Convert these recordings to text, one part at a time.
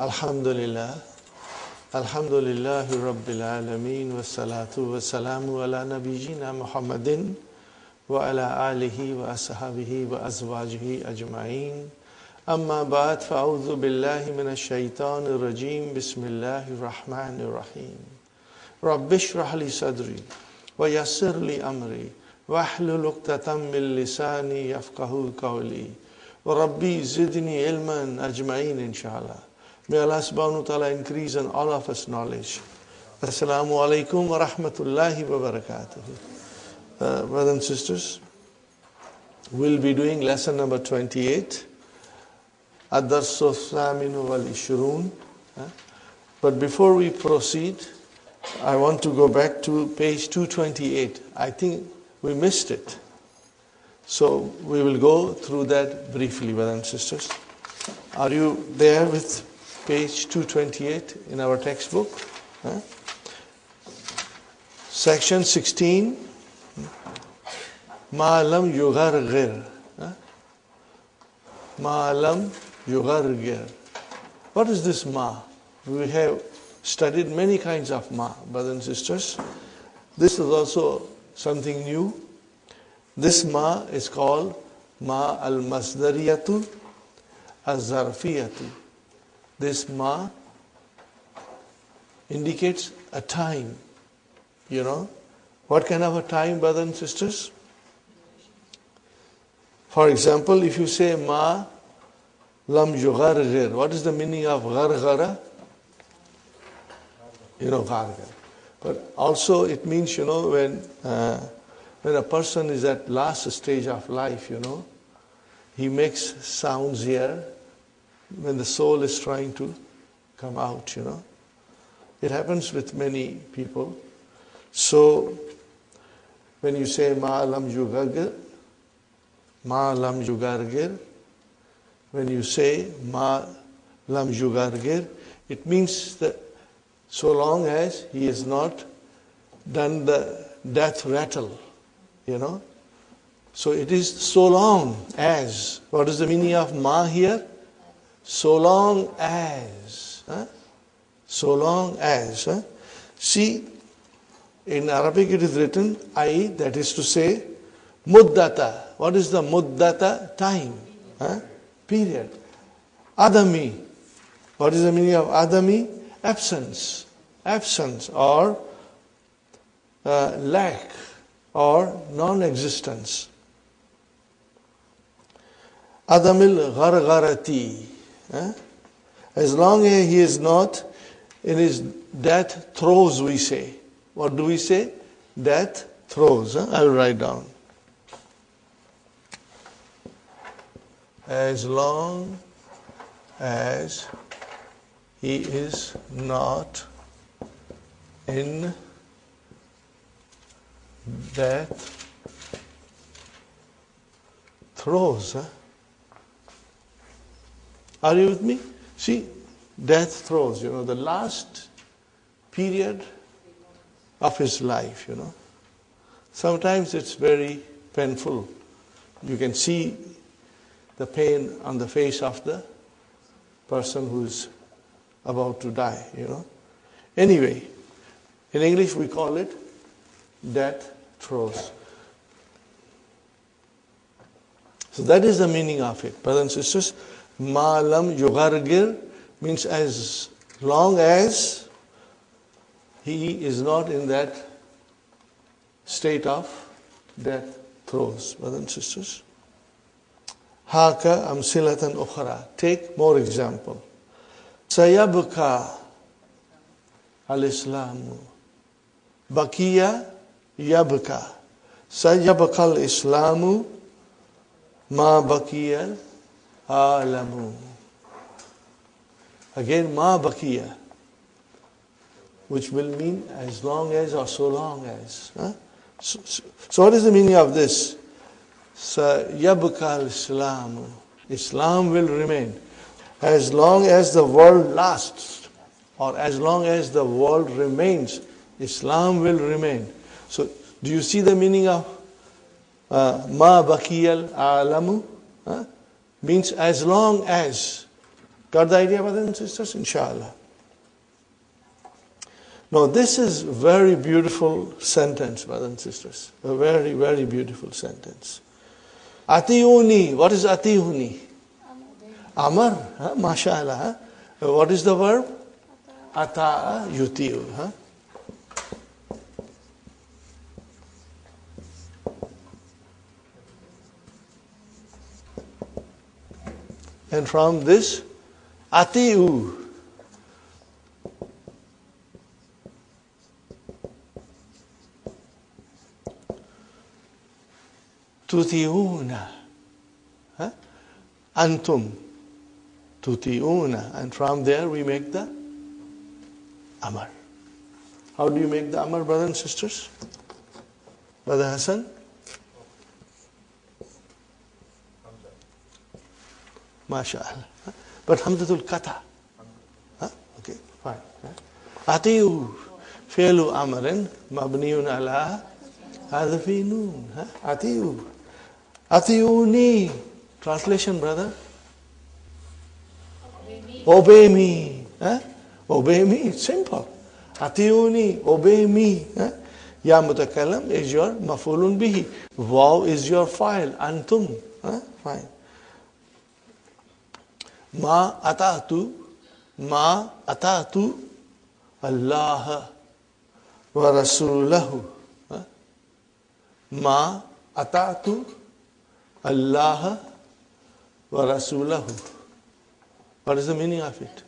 Alhamdulillah, Alhamdulillahi Rabbil Alameen, wassalatu wassalamu ala nabiyyina Muhammadin wa ala alihi wa ashabihi wa azwajihi ajma'in. Amma ba'd, fa'udhu billahi minash shaitanir rajim, bismillahir rahmanir rahim. Rabbi shrah li sadri wa yassir li amri wa hlul 'uqdatam min lisani yafqahu qawli wa rabbi zidni ilman ajma'in inshallah. May Allah subhanahu wa ta'ala increase in all of us knowledge. Assalamu alaikum wa rahmatullahi wa barakatuh. Brothers and sisters, we'll be doing lesson number 28, Ad-Darsu Thaminu wal Ishrun. But before we proceed, I want to go back to page 228. I think we missed it. So we will go through that briefly, brothers and sisters. Are you there with page 228 in our textbook? Section 16, Ma lam yughargir. Ma lam yughargir. What is this ma? We have studied many kinds of ma, brothers and sisters. This is also something new. This ma is called ma al-masdariyatu az-zarfiyatu. This ma indicates a time. You know, what kind of a time, brothers and sisters? For example, if you say ma lam yughargir, what is the meaning of ghargara? You know, ghargara. But also it means, you know, when a person is at last stage of life, you know, he makes sounds here when the soul is trying to come out, you know. It happens with many people. So when you say ma lam yughargir, Ma lam yugargir. When you say ma lam yugargir, it means that so long as he has not done the death rattle, So it is so long as. What is the meaning of ma here? So long as. So long as. See, in Arabic it is written I, that is to say, muddata. What is the muddata? Time. Period. Adami. What is the meaning of adami? Absence. Absence or lack or non-existence. Adamil ghargharati. As long as he is not in his death throes, we say. What do we say? Death throes. I will write down. As long as he is not in death throes. Are you with me? See, death throes, the last period of his life, Sometimes it's very painful. You can see the pain on the face of the person who's about to die, Anyway, in English we call it death throes. So that is the meaning of it. Brothers and sisters, ma lam yugargir means as long as he is not in that state of death throes. Brothers and sisters. Haka amsilatan ukhra. Take more example. Sayabka al-Islamu. Bakiya yabka. Sayabka al-Islamu ma bakiya alamu. Again, ma bakiya, which will mean as long as or so long as. So what is the meaning of this? Sayabka al-Islamu. Islam will remain. As long as the world lasts, or as long as the world remains, Islam will remain. So, do you see the meaning of ma bakiyal alamu? Means as long as. Got the idea, brothers and sisters? Inshallah. Now, this is a very beautiful sentence, brothers and sisters. A very, very beautiful sentence. Atiuni. What is atiuni? Amar, mashallah. What is the verb? Ata'a yutiu. And from this, atiu. Tutiuna. Antum. Tutiuna. And from there we make the Amar. How do you make the Amar, brothers and sisters? Brother Hassan? MashaAllah. But Hamdatul Kata. Okay, fine. Atiu. Fi'lu Amarin. Mabniun ala. Hadfi noon. Atiu. Atiuni. Translation, brother? Obey me. Obey me. It's simple. Atiuni. Obey me. Ya mutakalam is your mafulun bihi. Waw is your file. Antum. Fine. Ma ata'tu Allah wa rasulahu. Ma ata'tu Allah wa rasulahu. What is the meaning of it?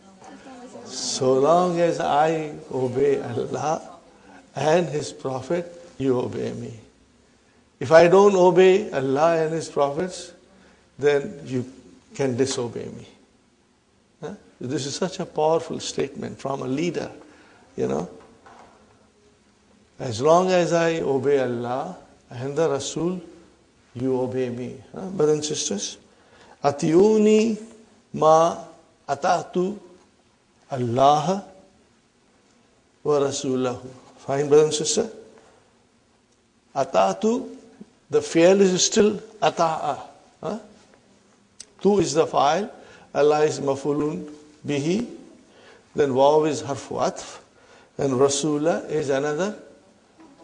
So long as I obey Allah and His Prophet, you obey me. If I don't obey Allah and His Prophets, then you can disobey me. This is such a powerful statement from a leader, As long as I obey Allah and the Rasul, You obey me. Brothers and sisters. Atiuni ma atatu Allah wa Rasulahu. Fine, brother and sister. Atatu, the fi'l is still ata'a. Tu is the fa'il. Allah is mafulun bihi. Then waw is harfu atf. And Rasula is another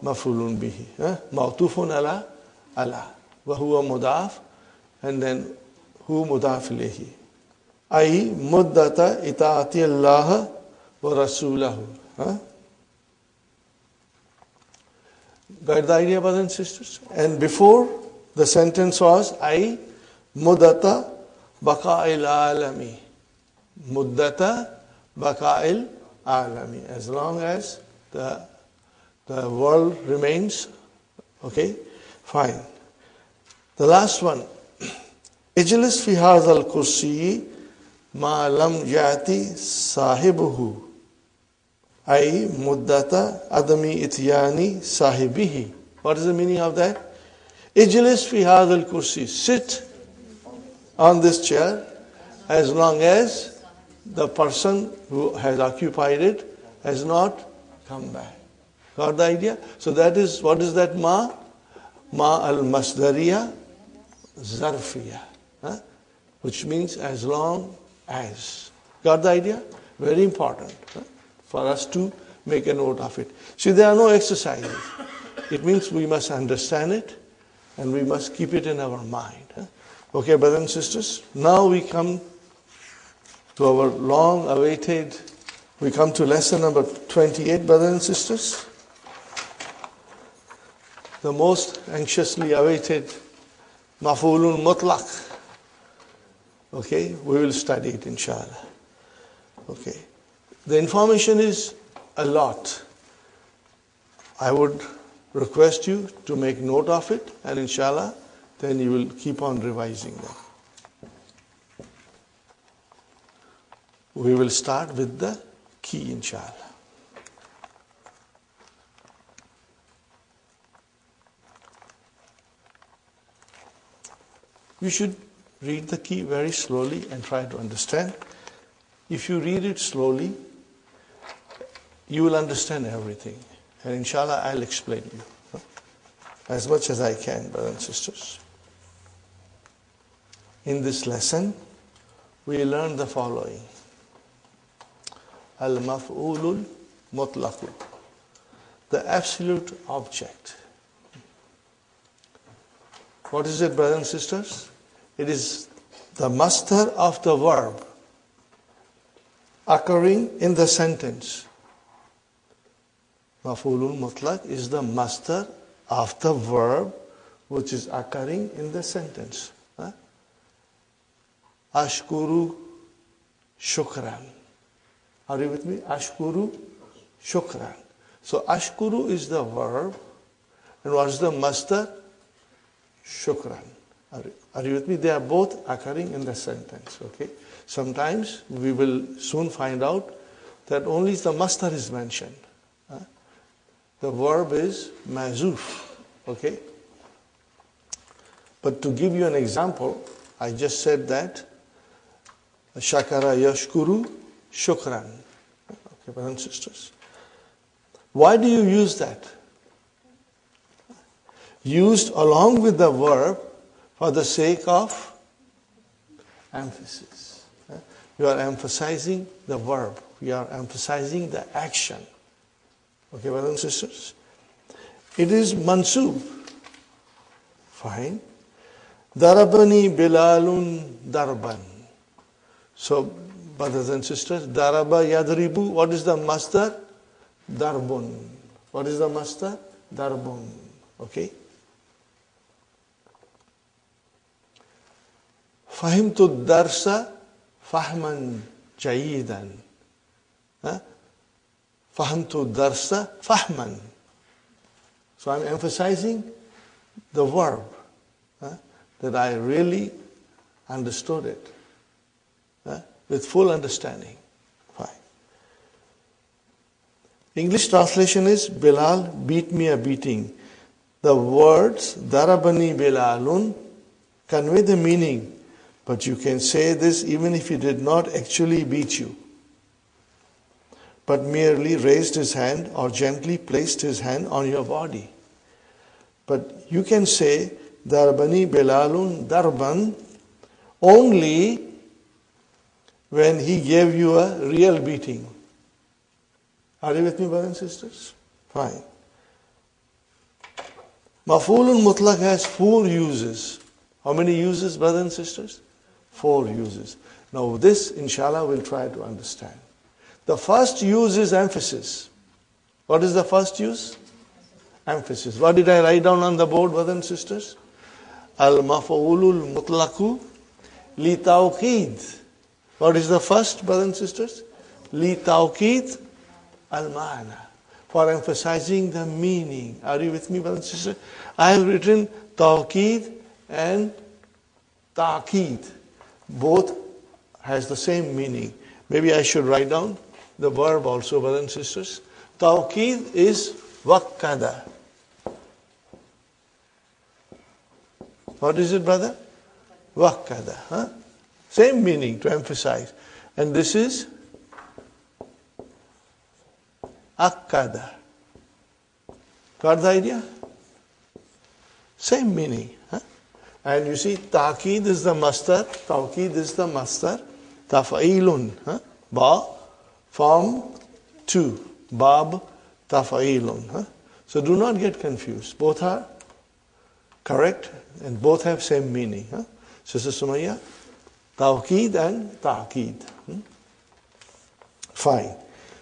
mafulun bihi. Ma'tufun ala ala. Wa huwa mudaf. And then hu mudaf ilayhi. Ay muddata itaati Allah wa Rasulahu. Got the idea, brothers and sisters? And before, the sentence was ay muddata baqa'il alami. Muddata baqa'il alami. As long as the world remains. Okay, fine. The last one. Ijlis fi hadha al-kursi ma lam yati sahibuhu. Ay muddata adami ityani sahibihi. What is the meaning of that? Ijlis fi hadha al-kursi. Sit on this chair as long as the person who has occupied it has not come back. Got the idea? So that is, what is that ma? Ma al-masdariya zarfiya. Which means as long as. Got the idea? Very important for us to make a note of it. See, there are no exercises. It means we must understand it and we must keep it in our mind. Okay, brothers and sisters. Now we come to our long-awaited, we come to lesson number 28, brothers and sisters. The most anxiously awaited maf'ulun mutlaq. Okay, we will study it, inshallah. Okay. The information is a lot. I would request you to make note of it, and inshallah, then you will keep on revising them. We will start with the key, inshallah. You should read the key very slowly and try to understand. If you read it slowly, you will understand everything. And inshallah, I'll explain you as much as I can, brothers and sisters. In this lesson, we learn the following. Al-maf'ulul mutlaqu. The absolute object. What is it, brothers and sisters? It is the master of the verb occurring in the sentence. Maf'ulun mutlaq is the master of the verb which is occurring in the sentence. Ashkuru shukran. Are you with me? Ashkuru shukran. So ashkuru is the verb, and what is the master? Shukran. Are you with me? They are both occurring in the sentence. Okay. Sometimes we will soon find out that only the master is mentioned. The verb is mazuf. Okay. But to give you an example, I just said that shakara yashkuru shukran. Okay, brothers and sisters. Why do you use that? Used along with the verb for the sake of emphasis. You are emphasizing the verb. We are emphasizing the action. Okay, brothers and sisters. It is mansub. Fine. Darabani Bilalun Darban. So, brothers and sisters, Daraba Yadribu. What is the master? Darbun. What is the master? Darbun. Okay. Fahimtu darsa fahman jayidan. Fahimtu darsa fahman. So I'm emphasizing the verb. That I really understood it. With full understanding. Fine. English translation is Bilal beat me a beating. The words darabani Bilalun convey the meaning, but you can say this even if he did not actually beat you, but merely raised his hand or gently placed his hand on your body. But you can say Darbani Bilalun Darban only when he gave you a real beating. Are you with me, brothers and sisters? Fine. Maf'ulun Mutlaq has 4 uses. How many uses, brothers and sisters? 4 uses. Now this, inshallah, we'll try to understand. The first use is emphasis. What is the first use? Emphasis. What did I write down on the board, brothers and sisters? Al-maf'ulul mutlaqu li tawqid. What is the first, brothers and sisters? Li tawqid al-ma'na. For emphasizing the meaning. Are you with me, brothers and sisters? I have written tawqid and ta'qid. Both has the same meaning. Maybe I should write down the verb also, brothers and sisters. Tawqid is wakkada. What is it, brother? Wakkada. Huh? Same meaning, to emphasize. And this is akkada. Got the idea? Same meaning. Huh? And you see, ta'qid is the masdar. Tawqid is the masdar. Tafa'ilun. Huh? Ba, form 2. Bab, tafa'ilun. Huh? So do not get confused. Both are correct and both have same meaning. Huh? Sister Sumaya, tawqid and ta'qid. Fine.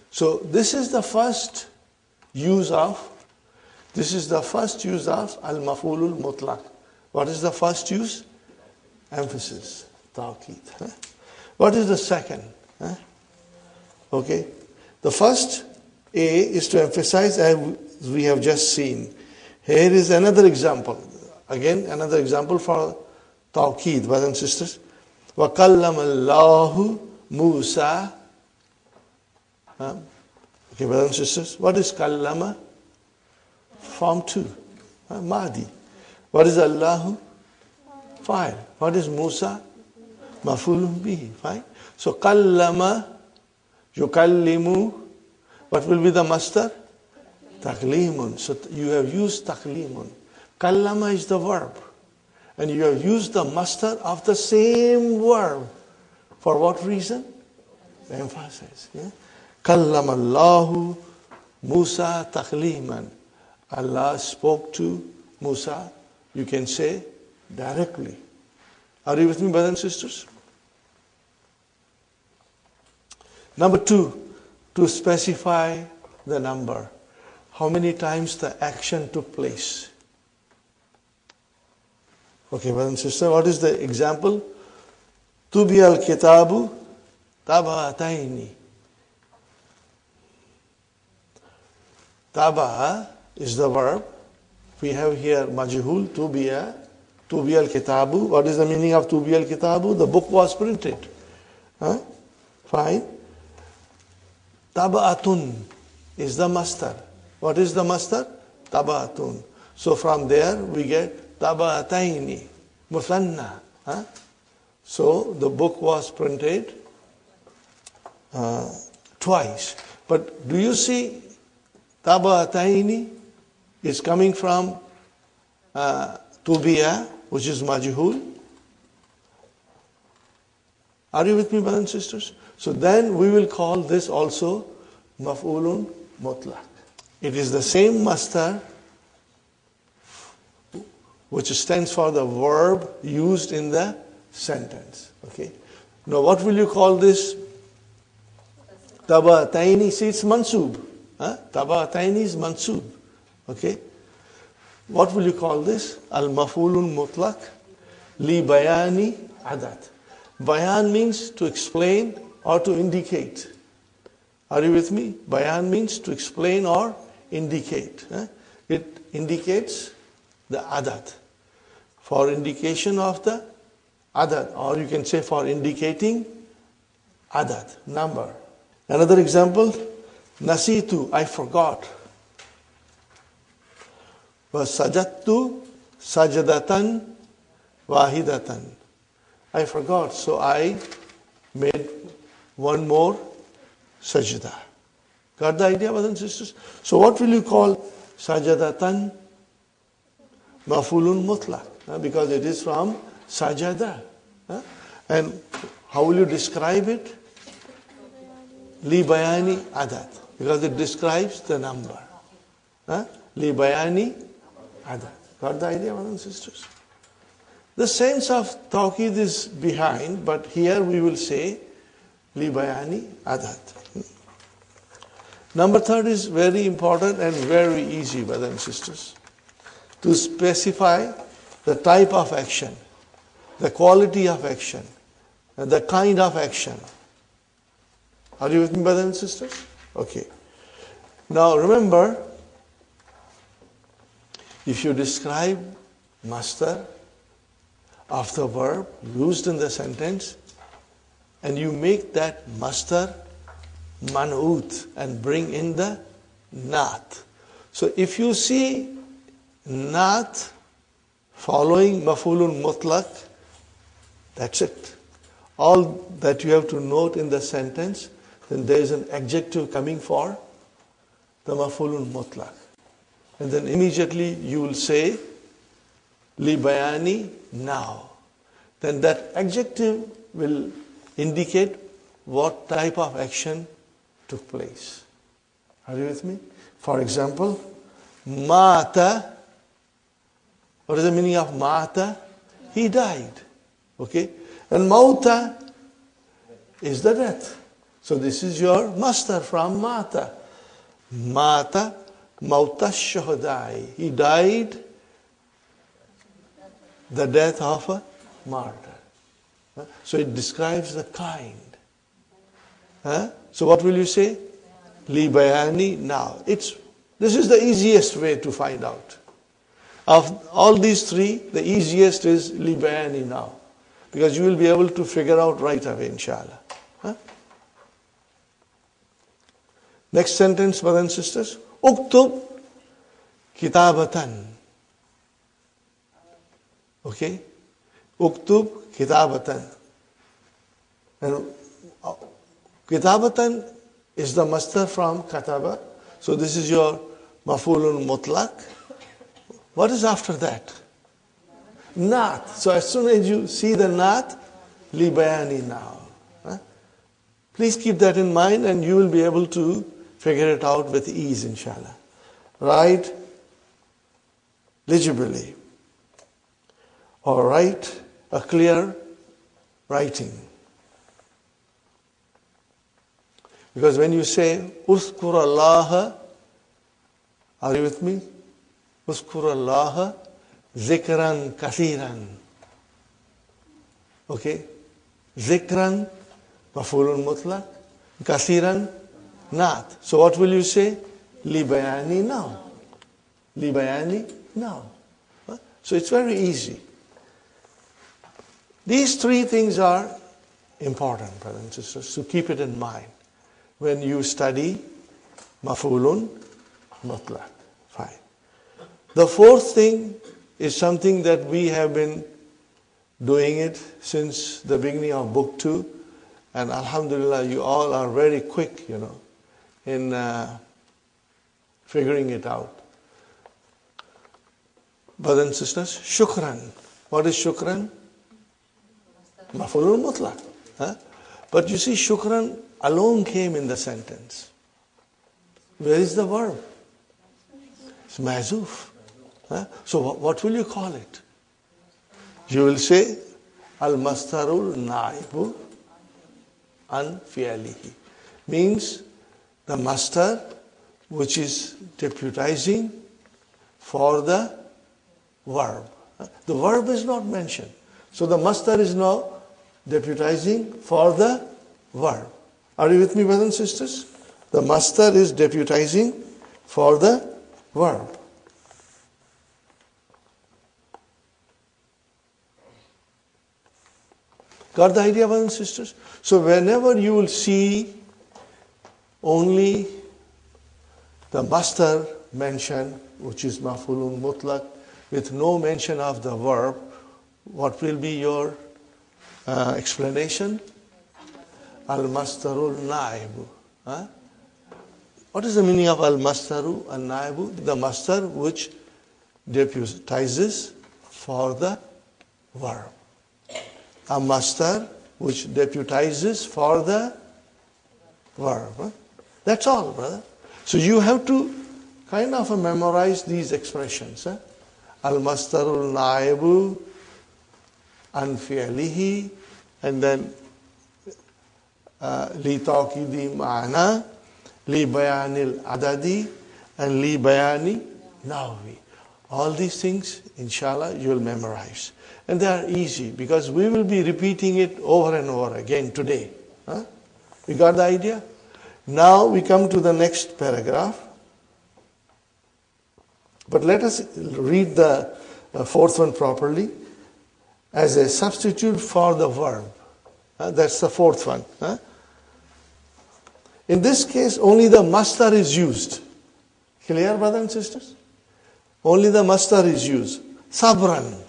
So this is the first use of al-maf'ulul mutlaq. What is the first use? Emphasis, tawqid. Huh? What is the second? Huh? Okay. The first A is to emphasize, as we have just seen. Here is another example. Again, another example for tawqid, brothers and sisters. وَقَلَّمَ اللَّهُ مُوسَى. Okay, brothers and sisters. What is kallama? Form 2. Mahdi. What is Allahu? Fa'il. What is Musa? Maf'ulun bihi. Fine. So kallama, yukallimu. What will be the masdar? Taklimun. So you have used taklimun. Kallama is the verb. And you have used the masdar of the same verb. For what reason? Emphasis. Yeah? Kallama Allahu Musa takliman. Allah spoke to Musa, you can say, directly. Are you with me, brothers and sisters? Number 2, to specify the number. How many times the action took place? Okay, brothers and sisters, what is the example? Tubi al-kitabu tabataini. Taba is the verb. We have here majhul, tubiya al-kitabu. What is the meaning of tubiya al-kitabu? The book was printed. Huh? Fine. Taba'atun is the masdar. What is the masdar? Taba'atun. So from there we get taba'ataini, muthanna. Huh? So the book was printed twice. But do you see taba'ataini is coming from tubiya, which is majhul? Are you with me, brothers and sisters? So then we will call this also maf'ulun mutlaq. It is the same masdar which stands for the verb used in the sentence. Okay. Now what will you call this? Taba'ataini. See, it's mansub. Taba'ataini is mansub. Okay. What will you call this? Al-maf'ulun mutlaq li bayani adat. Bayan means to explain or to indicate. Are you with me? Bayan means to explain or indicate. It indicates the adat. For indication of the adat, or you can say for indicating adat, number. Another example, nasitu, I forgot. وَسَجَدْتُ سَجْدَةً وَاحِدَةً. I forgot, so I made one more sajda. Got the idea, brothers and sisters? So what will you call sajadatan? Mafulun mutlaq, because it is from sajada. And how will you describe it? Li bayani adat, because it describes the number. Li bayani adat. Got the idea, brothers and sisters? The sense of tawqid is behind, but here we will say li bayani adat. Number third is very important and very easy, brothers and sisters. To specify the type of action, the quality of action, and the kind of action. Are you with me, brothers and sisters? Okay. Now remember, if you describe masdar of the verb used in the sentence, and you make that masdar man'ut and bring in the naat. So if you see naat following mafulun mutlaq, that's it. All that you have to note in the sentence, then there is an adjective coming for the mafulun mutlaq. And then immediately you will say li bayani now. Then that adjective will indicate what type of action took place. Are you with me? For example, mata. What is the meaning of mata? He died. Okay? And mauta is the death. So this is your masdar from mata. Mata mauta shuhadai. He died the death of a martyr. So it describes the kind. So what will you say? Li bayani now. This is the easiest way to find out. Of all these three, the easiest is li bayani now. Because you will be able to figure out right away, inshallah. Next sentence, brothers and sisters. Uktub kitabatan. Okay? Uktub kitabatan. And kitabatan is the masdar from kataba. So this is your mafulun mutlaq. What is after that? Naat. So as soon as you see the naat, li bayani now. Please keep that in mind and you will be able to figure it out with ease, inshallah. Write legibly. Or write a clear writing. Because when you say, Uskur Allah, are you with me? Uskur Allah zikran kathiran. Okay? Zikran, mafulun mutlaq. Kathiran, naat. So what will you say? Li bayani now. Li bayani now. So it's very easy. These three things are important, brothers and sisters, so keep it in mind when you study mafulun mutlaq. Fine. The fourth thing is something that we have been doing it since the beginning of book 2, and alhamdulillah, you all are very quick, in figuring it out. Brothers and sisters, shukran. What is shukran? Mafulun mutlaq. But you see, shukran alone came in the sentence. Where is the verb? It's mahzuf. So what will you call it? You will say, al-mastarul naibu an fi'alihi. Means the mastar which is deputizing for the verb. The verb is not mentioned. So the mastar is now deputizing for the verb. Are you with me, brothers and sisters? The mastar is deputizing for the verb. Got the idea, brothers and sisters? So whenever you will see only the mastar mentioned, which is maf'ulun mutlaq, with no mention of the verb, what will be your explanation? Al-mastarul na'ibu. Huh? What is the meaning of al-mastaru al-na'ibu? The mastar which deputizes for the verb. A mastar which deputizes for the verb. Huh? That's all, brother. So you have to kind of memorize these expressions. Huh? Al-mastarul na'ibu an fi'lihi, and then li tawqidi ma'na, li bayanil adadi, and li bayani nahwi. All these things, inshallah, you will memorize. And they are easy because we will be repeating it over and over again today. Huh? You got the idea? Now we come to the next paragraph. But let us read the fourth one properly. As a substitute for the verb. That's the fourth one. In this case, only the mastar is used. Clear, brothers and sisters? Only the mastar is used. Sabran.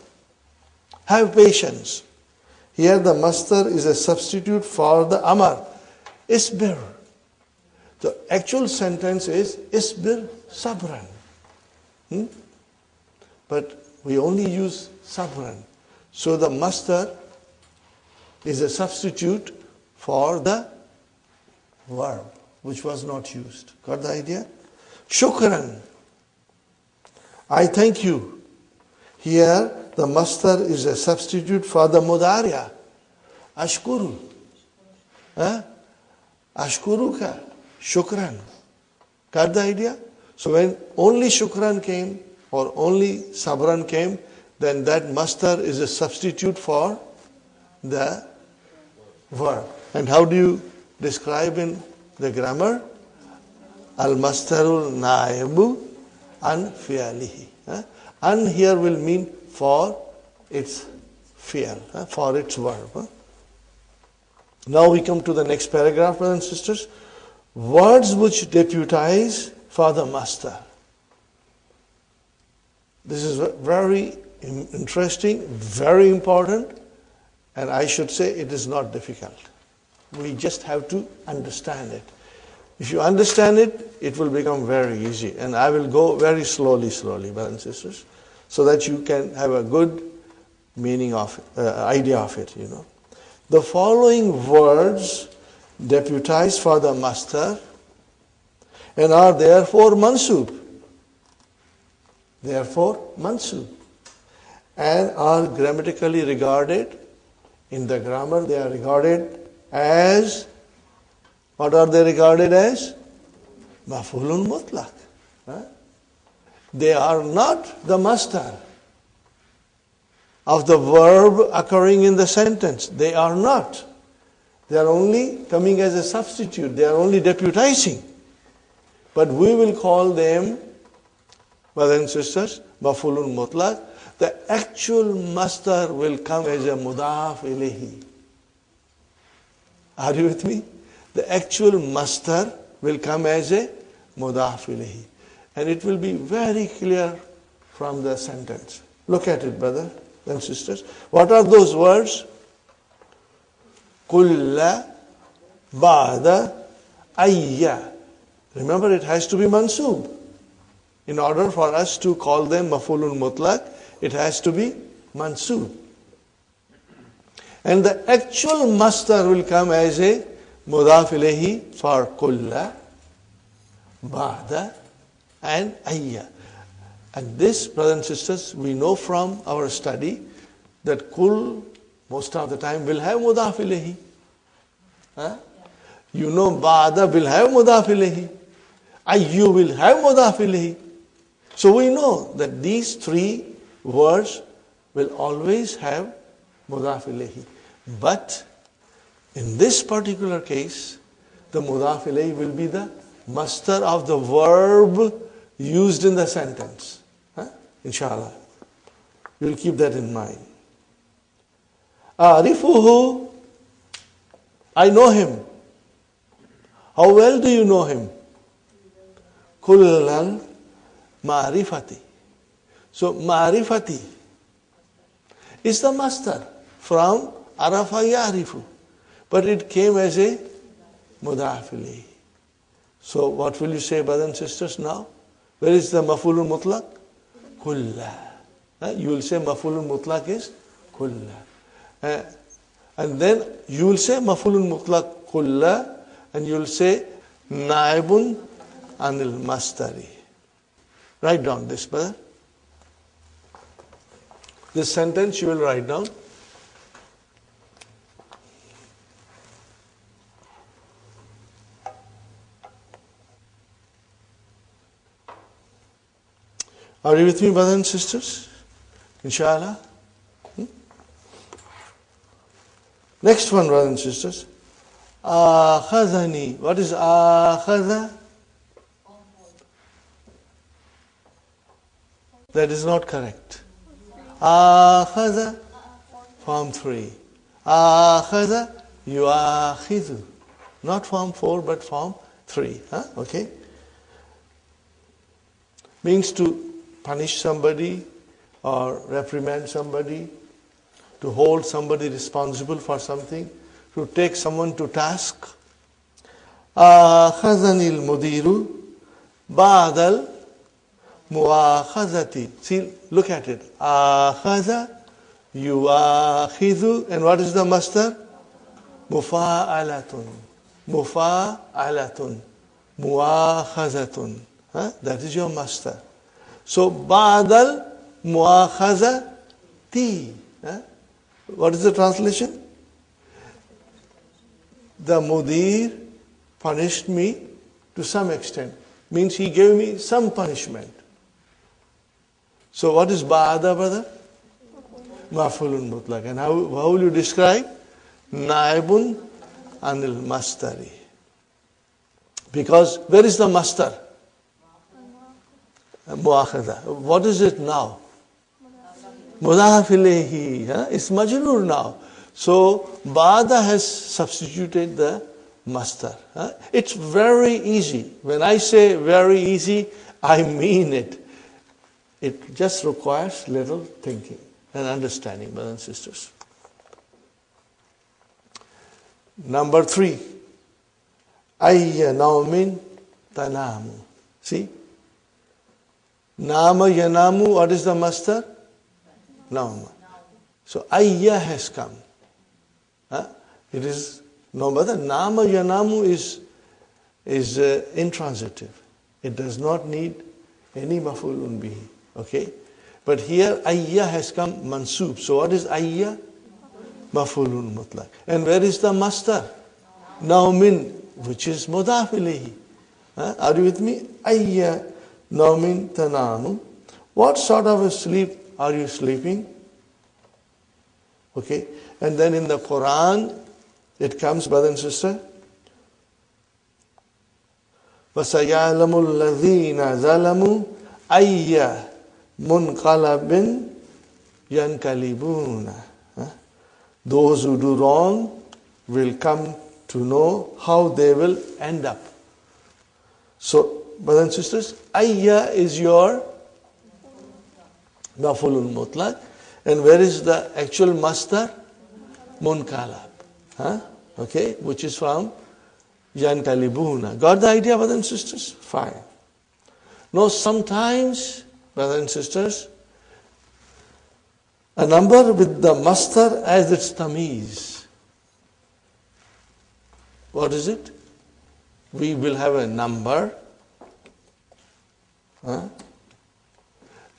Have patience. Here the mastar is a substitute for the amar. Isbir. The actual sentence is Isbir sabran. But we only use sabran. So the mastar is a substitute for the verb, which was not used. Got the idea? Shukran. I thank you. Here, the mastar is a substitute for the mudariya. Ashkuru. Ashkuruka. Shukran. Got the idea? So when only shukran came, or only sabran came, then that mastar is a substitute for the verb. And how do you describe in the grammar? Al-mastarul na'ibu an fi'alihi. An here will mean for its fi'al, for its verb. Now we come to the next paragraph, brothers and sisters. Words which deputize for the mastar. This is very interesting, very important, and I should say it is not difficult. We just have to understand it. If you understand it, it will become very easy. And I will go very slowly, brothers and sisters, so that you can have a good meaning of idea of it, you know. The following words deputize for the mastar and are therefore mansub. Therefore mansub. And are grammatically regarded, in the grammar they are regarded as, what are they regarded as? Maf'ulun mutlaq. They are not the mastar of the verb occurring in the sentence. They are not. They are only coming as a substitute. They are only deputizing. But we will call them, brothers and sisters, maf'ulun mutlaq. The actual mastar will come as a mudaf ilayhi. Are you with me? The actual mastar will come as a mudaf ilayhi. And it will be very clear from the sentence. Look at it, brothers and sisters. What are those words? Kulla, ba'da, ayya. Remember, it has to be mansub. In order for us to call them maf'ulun mutlaq, it has to be mansub. And the actual mastar will come as a mudaf ilayhi for kulla, ba'da, and ayya. And this, brothers and sisters, we know from our study that kul, most of the time, will have mudaf ilayhi. You know, ba'da will have mudaf ilayhi. Ayyu will have mudaf ilayhi. So we know that these three words will always have mudaf ilayhi. But in this particular case, the mudaf ilayhi will be the mastar of the verb used in the sentence. Inshallah. You'll keep that in mind. Arifuhu, I know him. How well do you know him? Kullan Ma'rifati. So ma'rifati is the masdar from arafa ya'rifu. But it came as a mudaf ilayhi. So what will you say, brothers and sisters, now? Where is the maf'ulun mutlaq? Kulla. You will say maf'ulun mutlaq is kulla. And then you will say maf'ulun mutlaq kulla, and you will say naibun anil masdari. Write down this, brother. This sentence you will write down. Are you with me, brothers and sisters? Inshallah. Next one, brothers and sisters. Akhazani. What is akhaza? That is not correct. Akhaza, form 3. Akhaza, yuakhidhu. Not form 4, but form 3. Okay? Means to punish somebody or reprimand somebody, to hold somebody responsible for something, to take someone to task. Akhazani al-mudiru ba'dal muakhazati. See, look at it. Akhaza, yuakhidhu, and what is the masdar? Mufa'alatun. Mufa'alatun. Muakhazatun. That is your masdar. So, ba'dal muakhazati. What is the translation? The mudir punished me to some extent. Means he gave me some punishment. So what is ba'da, brother? Maf'ulun mutlaq. And how will you describe? Naibun anil masdari. Because where is the masdar? Muakhadha. What is it now? Mudaf ilayhi. It's majroor now. So ba'da has substituted the masdar. It's very easy. When I say very easy, I mean it. It just requires little thinking and understanding, brothers and sisters. Number 3. Ayya naumin tanamu. See? Nama yanamu, what is the masdar? Nauma. So ayya has come. It is no matter. Nama yanamu is intransitive. It does not need any maf'ulun bihi. Okay? But here ayya has come mansub. So what is ayya? Maf'ulun mutlaq. And where is the masdar? Naumin, which is mudaf ilayhi. Are you with me? Ayya naumin tanamu. What sort of a sleep are you sleeping? Okay? And then in the Quran, it comes, brother and sister. وَسَيَعْلَمُ الَّذِينَ ظَلَمُوا أَيَّ مُنْقَلَبٍ يَنْقَلِبُونَ. Those who do wrong will come to know how they will end up. So, brothers and sisters, ayya is your maf'ulun mutlaq. And where is the actual masdar? Munqalab. Okay, which is from yanqalibuna. Got the idea, brothers and sisters? Fine. Now, sometimes, brothers and sisters, a number with the masdar as its tamiz. What is it? We will have a number,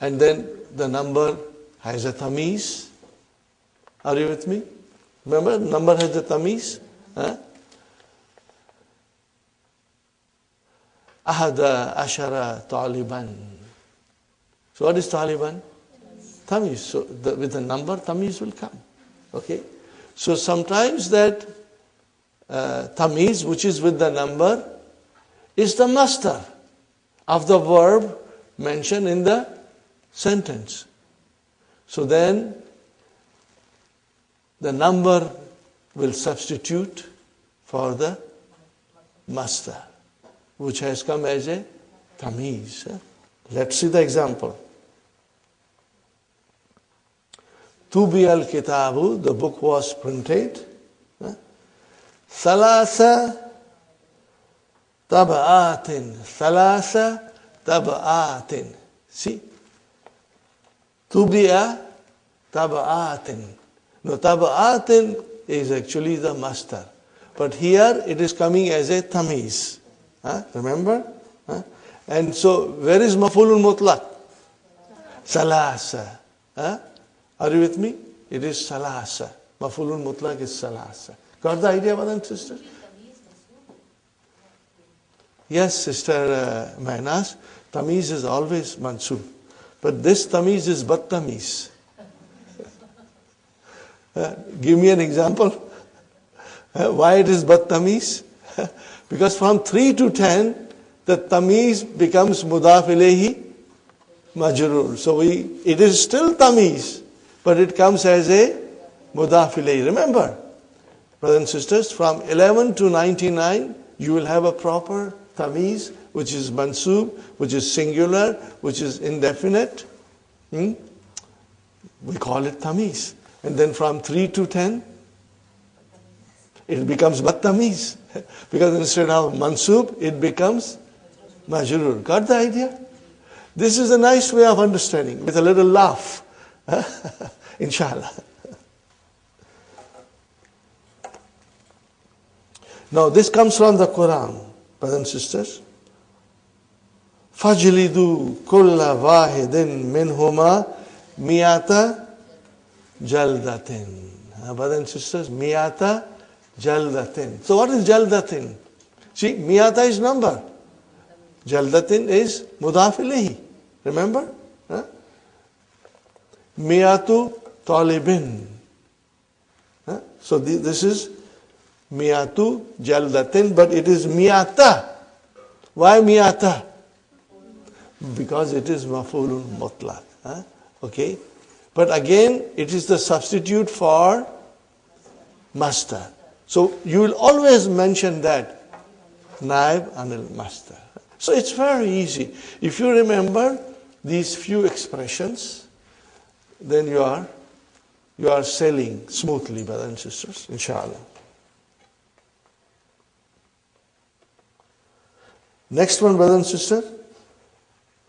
and then the number has a tamiz. Are you with me? Remember, number has a tamiz. Ahada ashara taliban. So what is taliban? Tamiz. So with the number, tamiz will come. Okay. So sometimes that tamiz, which is with the number, is the masdar of the verb mentioned in the sentence. So then the number will substitute for the masdar, which has come as a tamiz. Let's see the example. Tubi al-kitabu, the book was printed. Salasa taba'atin. Salasa taba'atin. See? Tubi'a taba'atin. No, taba'atin is actually the master. But here it is coming as a tamiz. Remember? And so, where is maf'ulun mutlaq? Salasa. Are you with me? It is salasa. Maf'ulun mutlaq is salasa. Got the idea, brothers and sisters? Yes, Sister Mainas, tamiz is always mansub. But this tamiz is bat tamiz. Give me an example. Why it is bat tamiz? Because from 3 to 10, the tamiz becomes mudaf ilayhi majrur. So it is still tamiz, but it comes as a mudaf ilayhi. Remember, brothers and sisters, from 11 to 99, you will have a proper tamiz, which is mansub, which is singular, which is indefinite. We call it tamiz. And then from 3 to 10, it becomes bat tamiz. Because instead of mansub, it becomes majrur. Got the idea? This is a nice way of understanding, with a little laugh. Inshallah. Now this comes from the Quran, brothers and sisters. فَجْلِدُوا كُلَّ وَاحِدٍ مِّنْهُمَا مِيَةَ جَلْدَةٍ. Brothers and sisters, مِيَةَ جَلْدَةٍ. So what is جَلْدَةٍ? See, مِيَةَ is number. Jaldatin is mudaf ilayhi. Remember? Miyatu talibin. So this is miyatu jaldatin, but it is miyata. Why miyata? Because it is maf'ulun mutlaq. Okay? But again, it is the substitute for master. So you will always mention that naib anil master. So it's very easy. If you remember these few expressions, then you are sailing smoothly, brothers and sisters, inshallah. Next one, brother and sister.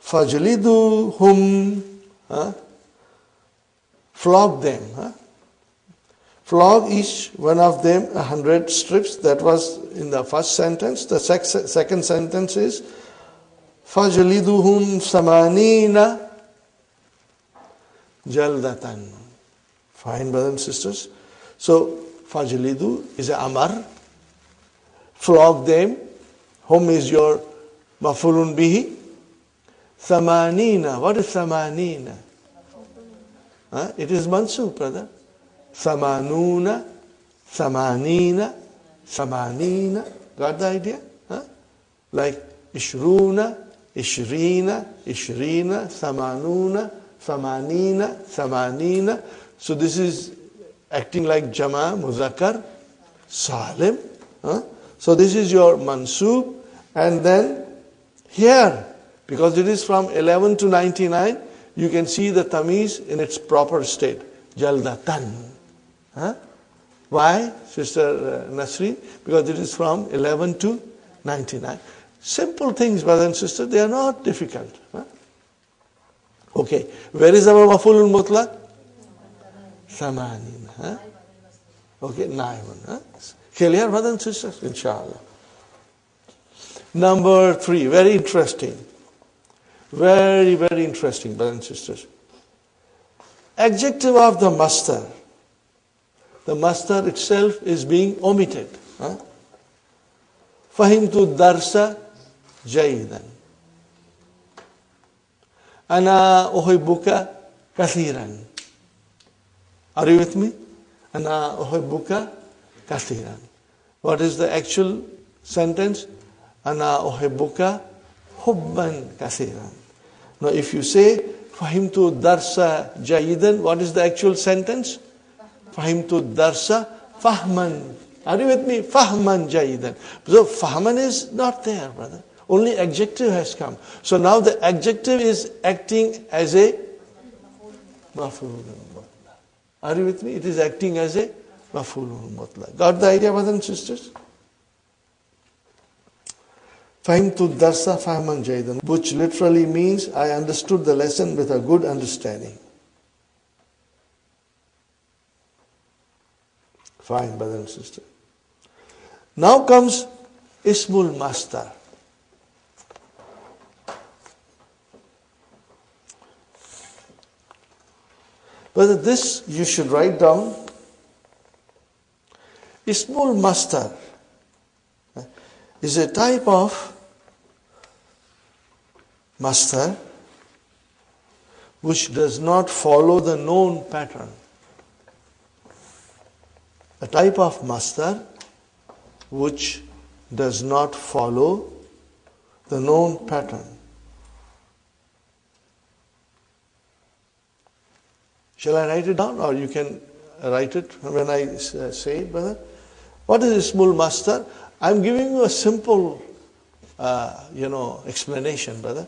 Fajliduhum. Flog them. Flog each one of them 100 strips. That was in the first sentence. The second sentence is Fajliduhum samanina jaldatan. Fine, brothers and sisters. So, Fajlidu is a amar. Flog them. Hum is your mafulun bihi. Samanina. What is samanina? It is mansub, brother. Samanuna, samanina, samanina. Got the idea? Like ishruna, ishrina, ishrina, samanuna, samanina, samanina. So this is acting like jama, muzakkar, salim. So this is your mansub. And then here, because it is from 11 to 99, you can see the tamiz in its proper state. Jaldatan. Why, Sister Nasreen? Because it is from 11 to 99. Simple things, brothers and sisters, they are not difficult. Okay, where is our maf'ulun mutlaq? Samanin. Okay, naibun. Clear, brothers and sisters? Inshallah. Number 3, very interesting. Very, very interesting, brothers and sisters. Adjective of the master. The master itself is being omitted. Fahimtu darsa jayidan. Ana uhibbuka kathiran. Are you with me? Ana uhibbuka kathiran. What is the actual sentence? Ana uhibbuka hubban kathiran. Now if you say Fahimtu darsa jayidan, what is the actual sentence? Fahimtu darsa fahman. Are you with me? Fahman jayidan. So fahman is not there, brother. Only adjective has come. So now the adjective is acting as a maf'ulun mutlaq. Are you with me? It is acting as a maf'ulun mutlaq. Got the idea, brothers and sisters? Fahimtu darsa fahman jaydan, which literally means I understood the lesson with a good understanding. Fine, brother and sister. Now comes Ismul Mastar. But this you should write down. Ismul Mastar is a type of mastar which does not follow the known pattern. A type of mastar which does not follow the known pattern. Shall I write it down, or you can write it when I say it, brother? What is Ismul Mastar? I'm giving you a simple, explanation, brother.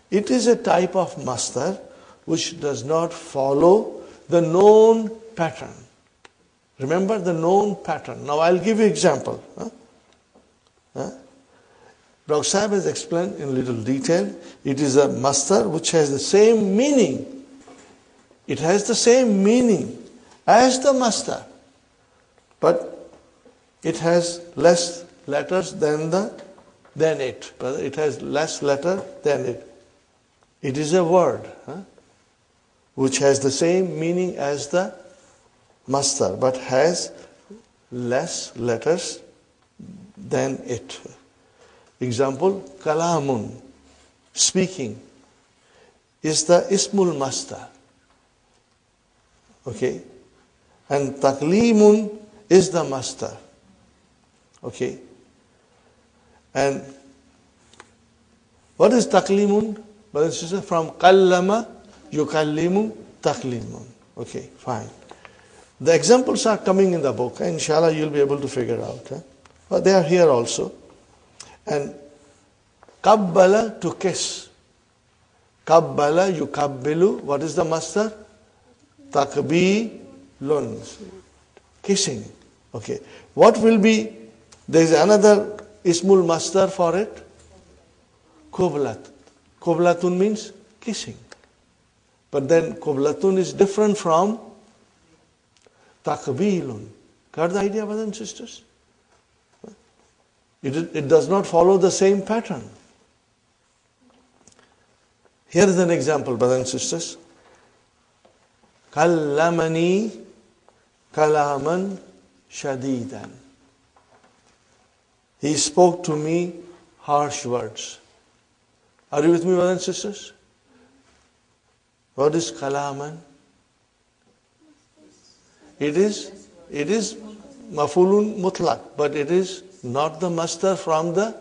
It is a type of mastar which does not follow the known pattern. Remember the known pattern. Now I'll give you example. Dr. Sahib has explained in little detail. It is a mastar which has the same meaning. It has the same meaning as the mastar, but it has less letters than it. It has less letter than it. It is a word which has the same meaning as the mastar, but has less letters than it. Example, kalamun, speaking, is the ismul mastar. Okay? And taklimun is the mastar. Okay? And what is taklimun? Brothers and sisters, from kallama, yukallimu, taklimun. Okay, fine. The examples are coming in the book. Inshallah, you'll be able to figure out. But they are here also. And kabbala, to kiss. Kabbala, yukabbilu. What is the mastar? Takbilun. Kissing. Okay. What will be? There is another ismul mastar for it. Qublat. Qublatun means kissing. But then qublatun is different from takbilun. Got the idea, brothers and sisters? It does not follow the same pattern. Here is an example, brothers and sisters. Kallamani kalaman shadidan. He spoke to me harsh words. Are you with me, brothers and sisters? What is kalaman? It is mafulun mutlaq, but it is not the mastar from the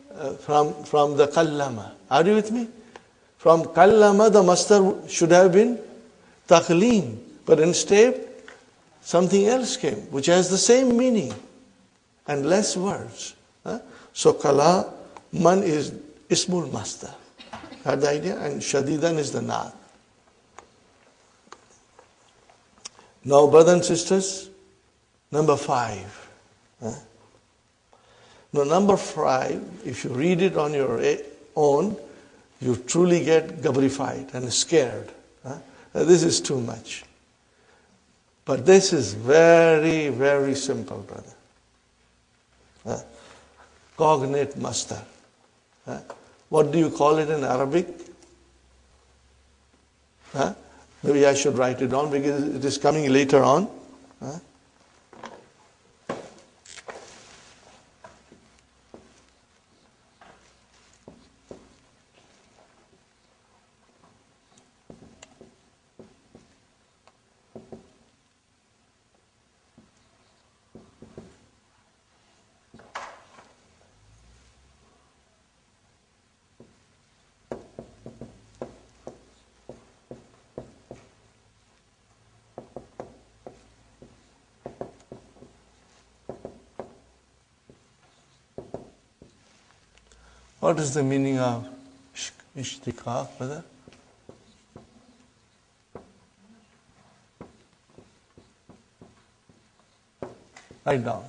kallama. Are you with me? From kallama, the mastar should have been taklim, but instead something else came, which has the same meaning and less words. So kalaman is ismul mastar. Got the idea? And shadidan is the naat. Now, brothers and sisters, number 5. Now, number 5, if you read it on your own, you truly get gabrified and scared. This is too much. But this is very, very simple, brother. Cognate mastar. What do you call it in Arabic? Maybe I should write it down because it is coming later on. What is the meaning of ishtiqaq, brother? Write down.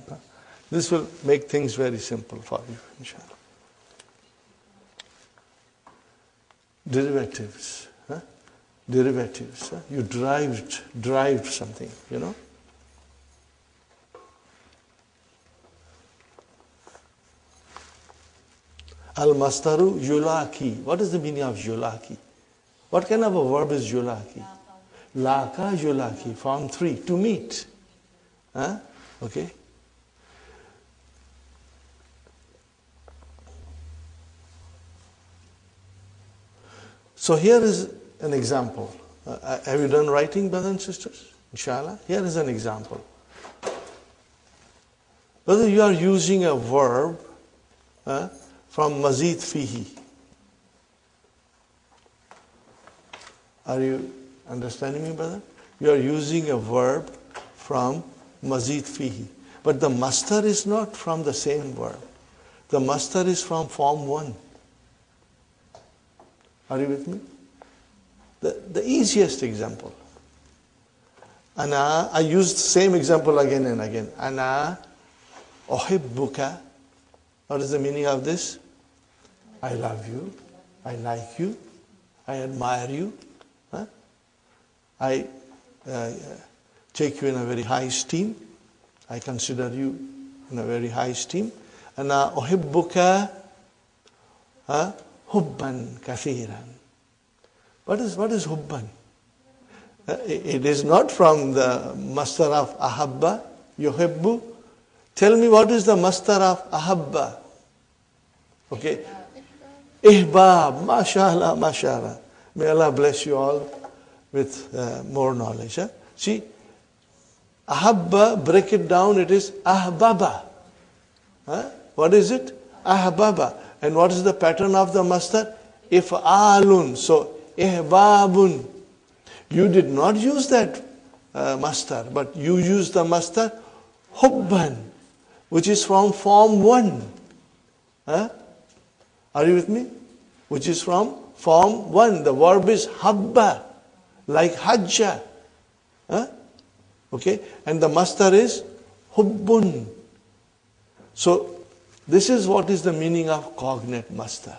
This will make things very simple for you, inshallah. Derivatives. Derivatives. You derived something, you know. Al-mastaru yulaki. What is the meaning of yulaki? What kind of a verb is yulaki? Laka yulaki. Form 3. To meet. Okay. So here is an example. Have you done writing, brothers and sisters? Inshallah. Here is an example. Whether you are using a verb from mazid fihi. Are you understanding me, brother? You are using a verb from mazid fihi. But the masdar is not from the same verb. The masdar is from form 1. Are you with me? The easiest example. Ana, I used the same example again and again. Ana uhibbuka. What is the meaning of this? I love you. I like you. I admire you. I take you in a very high esteem. I consider you in a very high esteem. Ana uhibbuka hubban kathiran. What is hubban? It is not from the masdar of ahabba, yuhibbu. Tell me what is the masdar of ahabba? Okay. Ihbab, mashallah, mashallah. May Allah bless you all with more knowledge. See, ahabba, break it down, it is ahbaba. What is it? Ahbaba. And what is the pattern of the masdar? If'alun. So, ihbabun. You did not use that masdar, but you used the masdar hubban, which is from form 1. Are you with me? Which is from form 1. The verb is habba, like hajja. Okay? And the masdar is hubbun. So, this is what is the meaning of cognate masdar.